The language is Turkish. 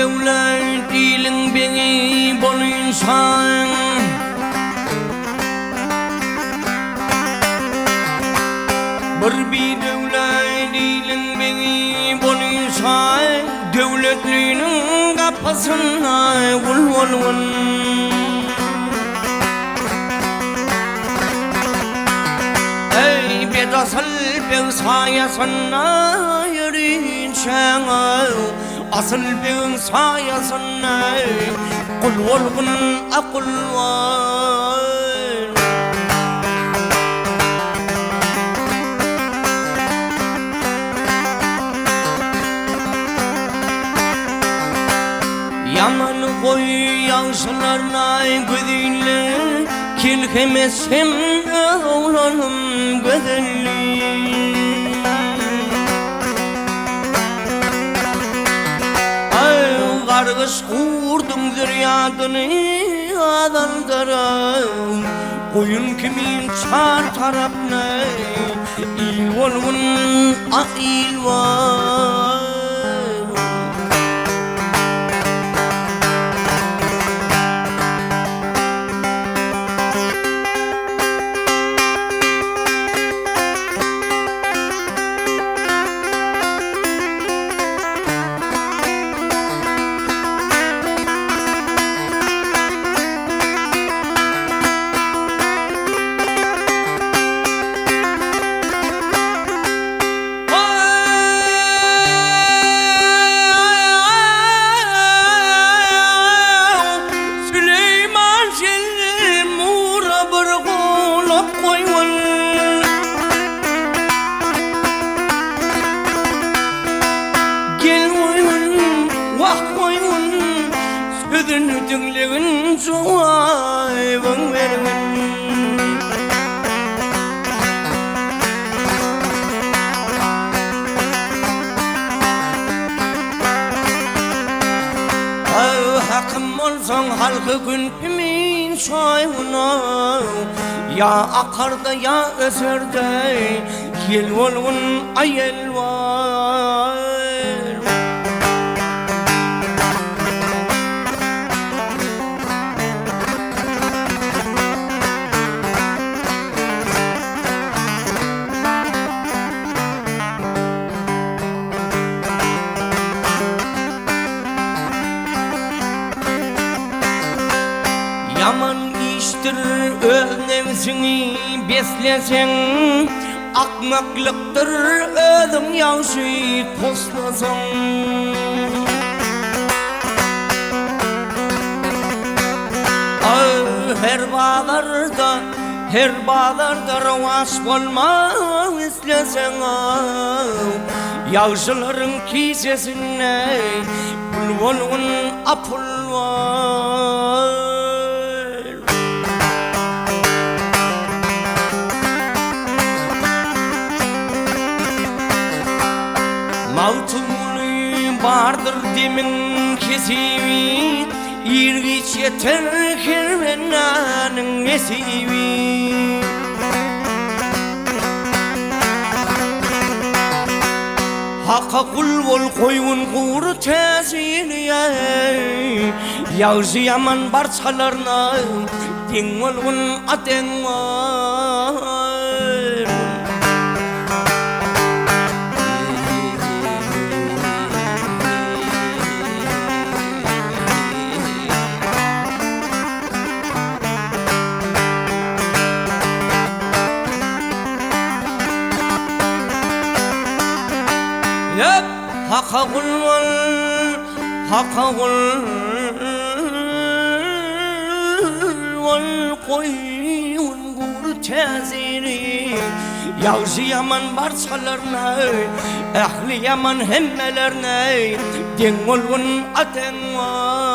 devlet dilin beni bol insan bir devlet dilin beni bol insan devletliğinin kapısına vul vul vul ey bedasal ben sayasına yerin şana asıl ben sayasına kul volgun akul var yaman koy yaşlarına güdüyle kilkemezsem oğlanım güdülle ay kargış kurdum ziryadını adamlara koyun kimin çar tarafına il olgun il var Tünglegin suay bang vermen hakim olsan halkı gün kimin soyuna ya akarda ya eserde yel olgun ayel var yaman iştir öz nefsini beslesen akmaklıktır özüm yavşı toslasan her bağlarda ravaş olma istesen yavşıların kisesine pul olgun apul var mavtumunu vardır demin kesivi İrgiç yeter kervenanın esivi Hakka kul vol koyun kuru tesiri yavzi yaman barçalarına din olgun aten var Hakka kul koyun kuru tesiri yavzi yaman barçalarına ehli yaman hemmelerine din olgun aten var